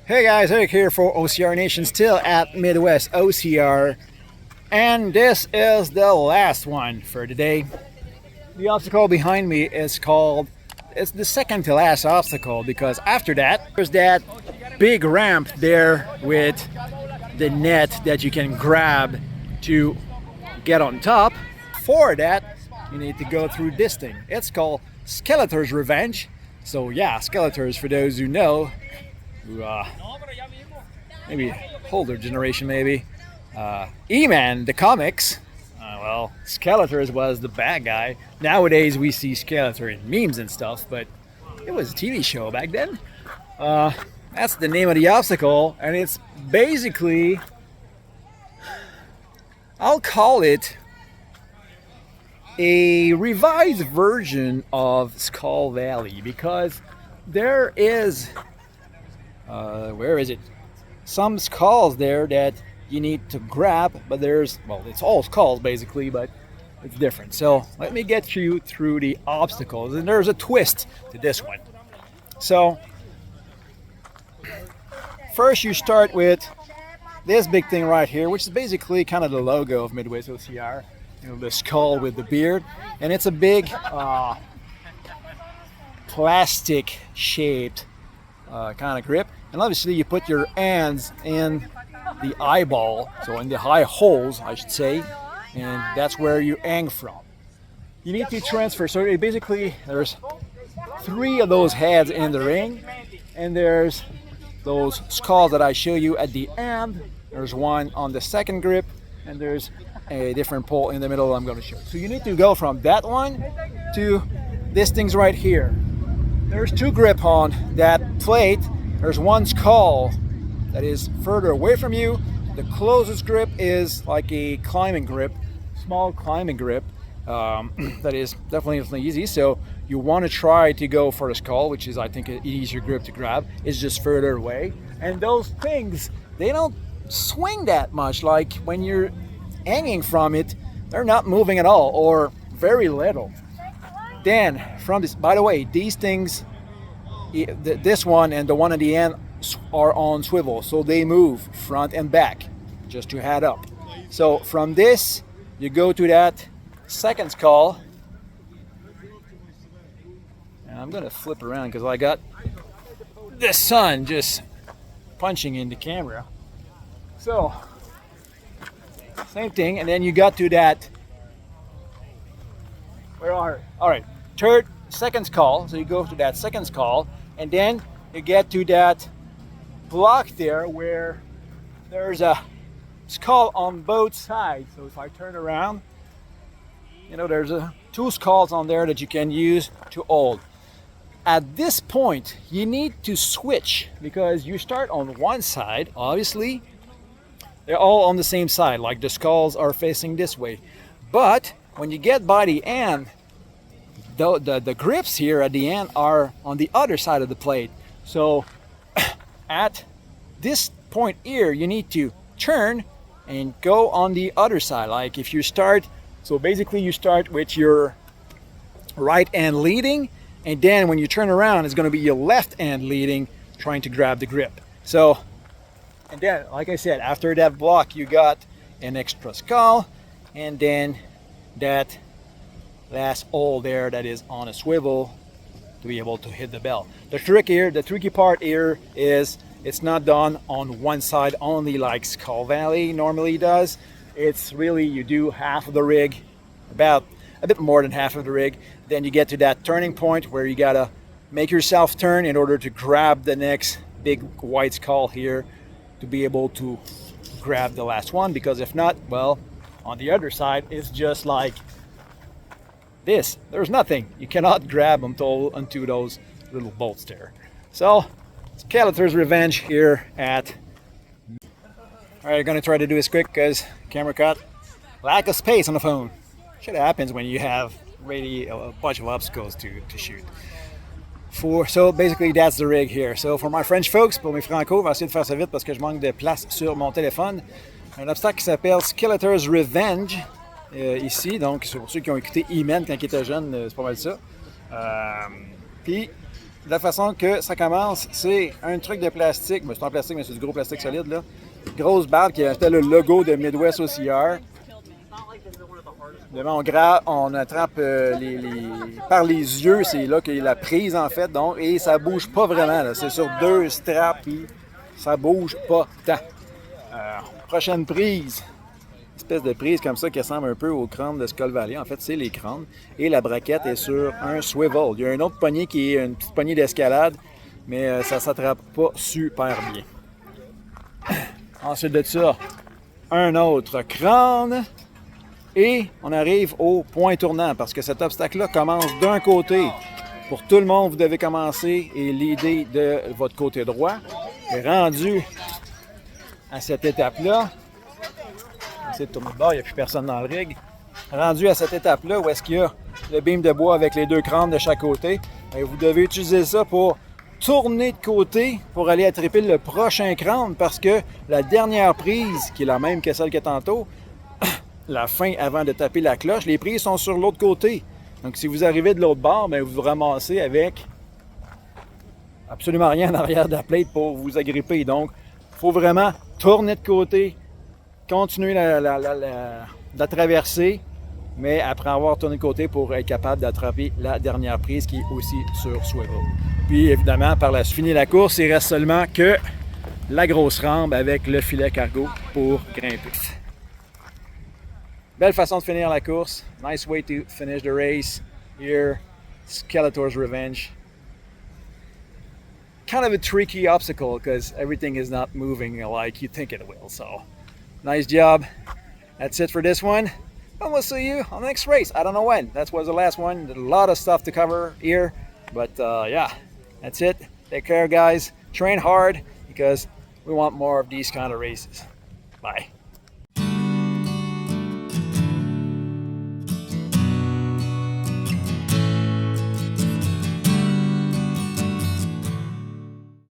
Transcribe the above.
Hey guys, Eric here for OCR Nation, still at Midwest OCR, and this is the last one for today. The obstacle behind me is it's the second to last obstacle, because after that, there's that big ramp there with the net that you can grab to get on top. For that, you need to go through this thing. It's called Skeletor's Revenge. So yeah, Skeletors, for those who know, who maybe older generation maybe. E-Man, the comics, well, Skeletor was the bad guy. Nowadays we see Skeletor in memes and stuff, but it was a TV show back then. That's the name of the obstacle, and it's basically, I'll call it a revised version of Skull Valley, because there is where is it? Some skulls there that you need to grab, but it's all skulls basically, but it's different. So let me get you through the obstacles, and there's a twist to this one. So first you start with this big thing right here, which is basically kind of the logo of Midwest OCR. You know, the skull with the beard, and it's a big plastic shaped kind of grip, and obviously you put your hands in the eyeball, so in the eye holes I should say, and that's where you hang from. You need to transfer, so basically there's 3 of those heads in the ring, and there's those skulls that I show you at the end. There's one on the second grip, and there's a different pole in the middle I'm going to show. So you need to go from that one to this thing's right here. There's 2 grip on that plate. There's one skull that is further away from you. The closest grip is like a climbing grip, small climbing grip, that is definitely easy. So you want to try to go for the skull, which is, I think, an easier grip to grab. It's just further away. And those things, they don't swing that much. Like when you're hanging from it, they're not moving at all, or very little. Then from this, by the way, these things, this one and the one at the end, are on swivel, so they move front and back, just to add up. So from this you go to that second skull, and I'm gonna flip around because I got the sun just punching in the camera. So same thing, and then you got to that, second skull. So you go to that second skull, and then you get to that block there where there's a skull on both sides. So if I turn around, you know, there's 2 skulls on there that you can use to hold. At this point you need to switch, because you start on one side, obviously they're all on the same side, like the skulls are facing this way. But when you get by the end, the grips here at the end are on the other side of the plate. So at this point here, you need to turn and go on the other side. Like if you start, so basically you start with your right hand leading, and then when you turn around, it's going to be your left hand leading, trying to grab the grip. So, and then, like I said, after that block, you got an extra skull, and then that last hole there that is on a swivel to be able to hit the bell. The tricky part here is it's not done on one side only like Skull Valley normally does. It's really, you do half of the rig, about a bit more than half of the rig. Then you get to that turning point where you gotta make yourself turn in order to grab the next big white skull here, to be able to grab the last one, because if not, well, on the other side it's just like this. There's nothing. You cannot grab them onto those little bolts there. So Skeletor's Revenge here at. Alright, I'm gonna try to do this quick because camera cut. Lack of space on the phone. Shit happens when you have really a bunch of obstacles to shoot. So basically that's the rig here. So for my French folks, pour mes franco, on va essayer de faire ça vite parce que je manque de place sur mon téléphone. Un obstacle qui s'appelle Skeletor's Revenge. Ici, donc pour ceux qui ont écouté E-Man quand ils étaient jeunes, c'est pas mal ça. Puis la façon que ça commence, c'est un truc de plastique. C'est en plastique, mais c'est du gros plastique solide, là. Grosse barre qui a le logo de Midwest OCR. On attrape par les yeux, c'est là qu'il y a la prise en fait, donc, et ça bouge pas vraiment. C'est sur 2 straps, puis ça bouge pas tant. Prochaine prise, espèce de prise comme ça qui ressemble un peu au crâne de Skull Valley. En fait, c'est les crânes. Et la braquette est sur un swivel. Il y a une autre poignée qui est une petite poignée d'escalade, mais ça ne s'attrape pas super bien. Ensuite de ça, un autre crâne. Et on arrive au point tournant parce que cet obstacle-là commence d'un côté. Pour tout le monde, vous devez commencer et l'idée de votre côté droit. Et rendu à cette étape-là, on essaie de tourner de bord, il n'y a plus personne dans le rig. Rendu à cette étape-là où est-ce qu'il y a le beam de bois avec les 2 crânes de chaque côté, et vous devez utiliser ça pour tourner de côté pour aller attraper le prochain crâne parce que la dernière prise, qui est la même que celle que tantôt, la fin avant de taper la cloche, les prises sont sur l'autre côté. Donc si vous arrivez de l'autre bord, bien, vous vous ramassez avec absolument rien en arrière de la plate pour vous agripper. Donc, il faut vraiment tourner de côté, continuer la traversée, mais après avoir tourné de côté pour être capable d'attraper la dernière prise qui est aussi sur swivel. Puis évidemment, par la suite, fini la course, il reste seulement que la grosse rampe avec le filet cargo pour grimper. Belle façon de finir la course. Nice way to finish the race. Here, Skeletor's Revenge. Kind of a tricky obstacle because everything is not moving like you think it will. So, nice job. That's it for this one. And we'll see you on the next race. I don't know when. That was the last one. A lot of stuff to cover here. But yeah, that's it. Take care, guys. Train hard because we want more of these kind of races. Bye.